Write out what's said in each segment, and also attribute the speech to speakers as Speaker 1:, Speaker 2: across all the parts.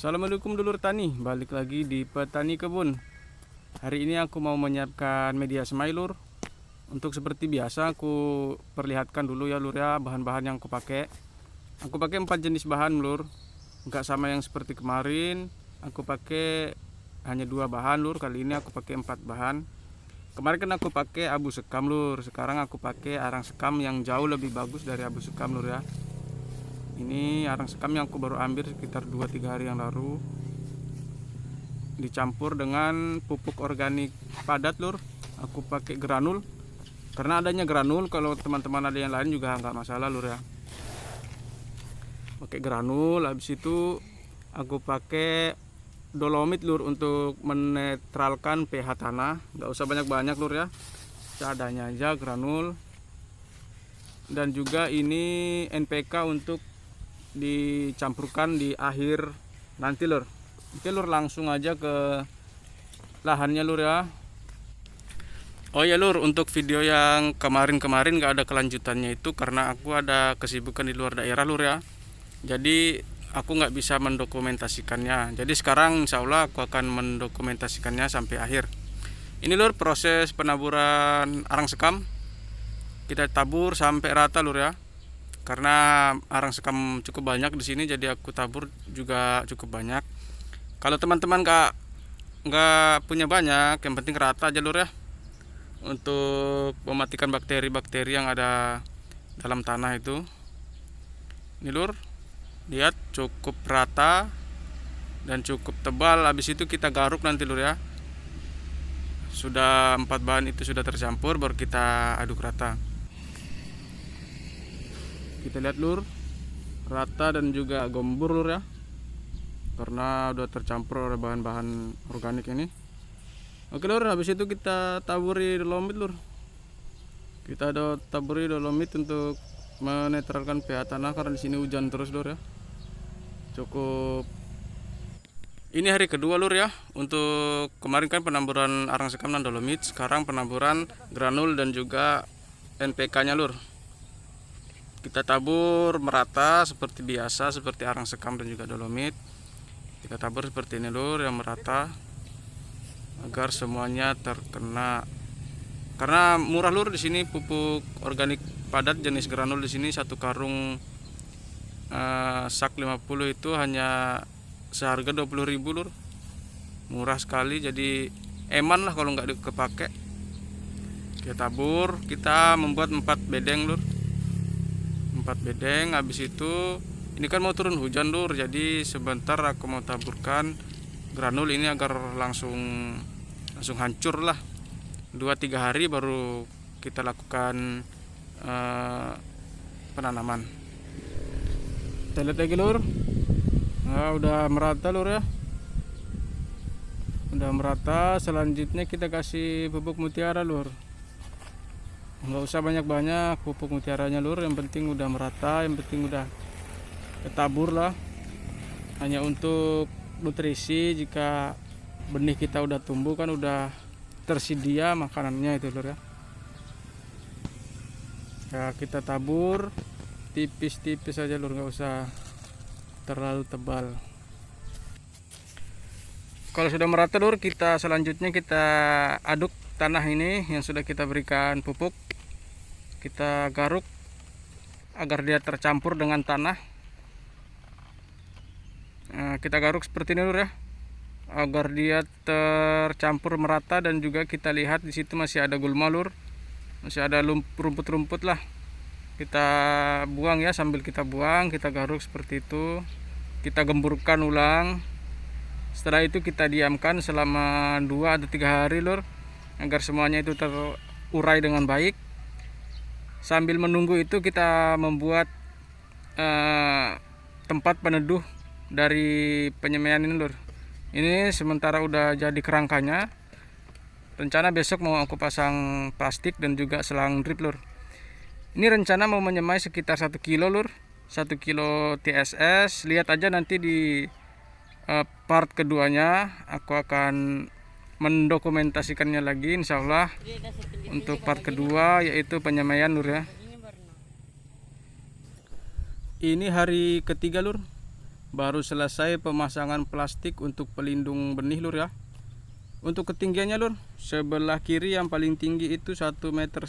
Speaker 1: Assalamualaikum dulur tani, balik lagi di Petani Kebun. Hari ini aku mau menyiapkan media semai lur. Untuk seperti biasa aku perlihatkan dulu ya lur ya bahan-bahan yang aku pakai. Aku pakai 4 jenis bahan lur. Enggak sama yang seperti kemarin. Aku pakai hanya 2 bahan lur. Kali ini aku pakai 4 bahan. Kemarin kan aku pakai abu sekam lur. Sekarang aku pakai arang sekam yang jauh lebih bagus dari abu sekam lur ya. Ini arang sekam yang aku baru ambil sekitar 2-3 hari yang lalu. Dicampur dengan pupuk organik padat lur. Aku pakai granul. Karena adanya granul, kalau teman-teman ada yang lain juga nggak masalah lur ya. Pakai granul, habis itu aku pakai dolomit lur untuk menetralkan pH tanah. Nggak usah banyak-banyak lur ya. Seadanya aja granul. Dan juga ini NPK untuk dicampurkan di akhir nanti lur. Oke lur, langsung aja ke lahannya lur ya. Oh ya lur, untuk video yang kemarin-kemarin gak ada kelanjutannya itu karena aku ada kesibukan di luar daerah lur ya. Jadi aku nggak bisa mendokumentasikannya. Jadi sekarang insya Allah aku akan mendokumentasikannya sampai akhir. Ini lur proses penaburan arang sekam. Kita tabur sampai rata lur ya. Karena arang sekam cukup banyak di sini, jadi aku tabur juga cukup banyak. Kalau teman-teman nggak punya banyak, yang penting rata aja lur ya, untuk mematikan bakteri-bakteri yang ada dalam tanah itu. Ini lur, lihat cukup rata dan cukup tebal. Habis itu kita garuk nanti lur ya. Sudah 4 bahan itu sudah tercampur, baru kita aduk rata. Kita lihat lur, rata dan juga gembur lur ya, karena udah tercampur oleh bahan-bahan organik ini. Oke lur, habis itu kita taburi dolomit lur. Kita ada taburi dolomit untuk menetralkan pH tanah karena di sini hujan terus lur ya. Cukup. Ini hari kedua lur ya. Untuk kemarin kan penaburan arang sekam dan dolomit, sekarang penaburan granul dan juga NPK-nya lur. Kita tabur merata seperti biasa, seperti arang sekam dan juga dolomit. Kita tabur seperti ini lur, yang merata agar semuanya terkena. Karena murah lur di sini pupuk organik padat jenis granul di sini satu karung sak 50 itu hanya seharga 20.000 lur. Murah sekali, jadi eman lah kalau nggak kepake. Kita tabur, kita membuat 4 bedeng lur. 4 bedeng. Habis itu ini kan mau turun hujan lur, jadi sebentar aku mau taburkan granul ini agar langsung hancur lah. 2-3 hari baru kita lakukan penanaman. Kita lihat lagi lur. Nah, udah merata lur ya. Udah merata, selanjutnya kita kasih pupuk mutiara lur. Nggak usah banyak-banyak pupuk mutiaranya lur, yang penting udah merata, yang penting udah ketabur lah. Hanya untuk nutrisi, jika benih kita udah tumbuh kan udah tersedia makanannya itu lur ya. Ya kita tabur tipis-tipis aja lur, nggak usah terlalu tebal. Kalau sudah merata lur, kita selanjutnya kita aduk tanah ini yang sudah kita berikan pupuk. Kita garuk agar dia tercampur dengan tanah. Nah, kita garuk seperti ini lur ya, agar dia tercampur merata. Dan juga kita lihat di situ masih ada gulma lur, masih ada rumput-rumput lah. Kita buang ya, sambil kita buang kita garuk seperti itu. Kita gemburkan ulang. Setelah itu kita diamkan selama 2 atau 3 hari lur, agar semuanya itu terurai dengan baik. Sambil menunggu itu kita membuat tempat peneduh dari penyemaian ini lur. Ini sementara udah jadi kerangkanya. Rencana besok mau aku pasang plastik dan juga selang drip lur. Ini rencana mau menyemai sekitar 1 kilo lur, 1 kilo TSS. Lihat aja nanti di part keduanya aku akan mendokumentasikannya lagi insya Allah untuk part kedua, yaitu penyemaian lur ya. Ini hari ketiga lur. baru selesai pemasangan plastik untuk pelindung benih lur ya. Untuk ketinggiannya lur, sebelah kiri yang paling tinggi itu 1,5 meter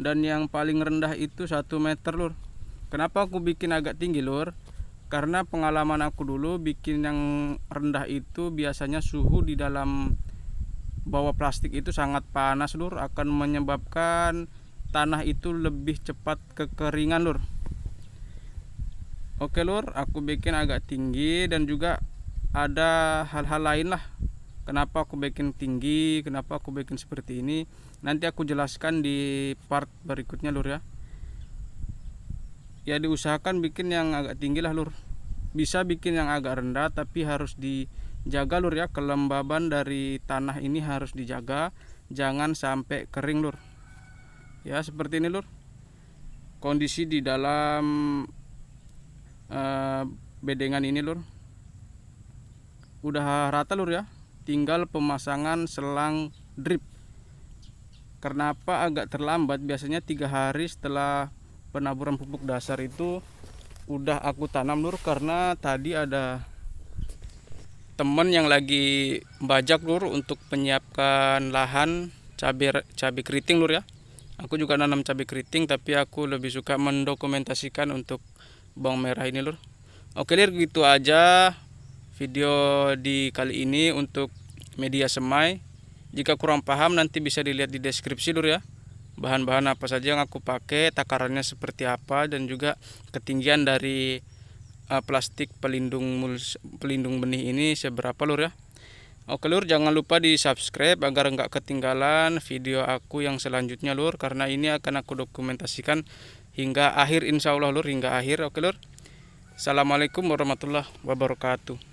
Speaker 1: dan yang paling rendah itu 1 meter lur. Kenapa aku bikin agak tinggi lur? Karena pengalaman aku dulu bikin yang rendah itu biasanya suhu di dalam bawah plastik itu sangat panas lur, akan menyebabkan tanah itu lebih cepat kekeringan lur. Oke lur, aku bikin agak tinggi dan juga ada hal-hal lain lah kenapa aku bikin tinggi, kenapa aku bikin seperti ini. Nanti aku jelaskan di part berikutnya lur ya. Ya diusahakan bikin yang agak tinggi lah lur. Bisa bikin yang agak rendah tapi harus dijaga lur ya, kelembaban dari tanah ini harus dijaga, jangan sampai kering lur. Ya seperti ini lur. Kondisi di dalam bedengan ini lur udah rata lur ya, tinggal pemasangan selang drip. Kenapa agak terlambat? Biasanya 3 hari setelah penaburan pupuk dasar itu udah aku tanam lur, karena tadi ada temen yang lagi bajak lur untuk menyiapkan lahan cabai keriting lur ya. Aku juga nanam cabai keriting tapi aku lebih suka mendokumentasikan untuk bawang merah ini lur. Oke lur, gitu aja video di kali ini untuk media semai. Jika kurang paham nanti bisa dilihat di deskripsi lur ya, bahan-bahan apa saja yang aku pakai, takarannya seperti apa, dan juga ketinggian dari plastik pelindung benih ini seberapa lur ya. Oke lur, jangan lupa di subscribe agar nggak ketinggalan video aku yang selanjutnya lur, karena ini akan aku dokumentasikan hingga akhir, insya Allah lur, hingga akhir. Oke lur, assalamualaikum warahmatullahi wabarakatuh.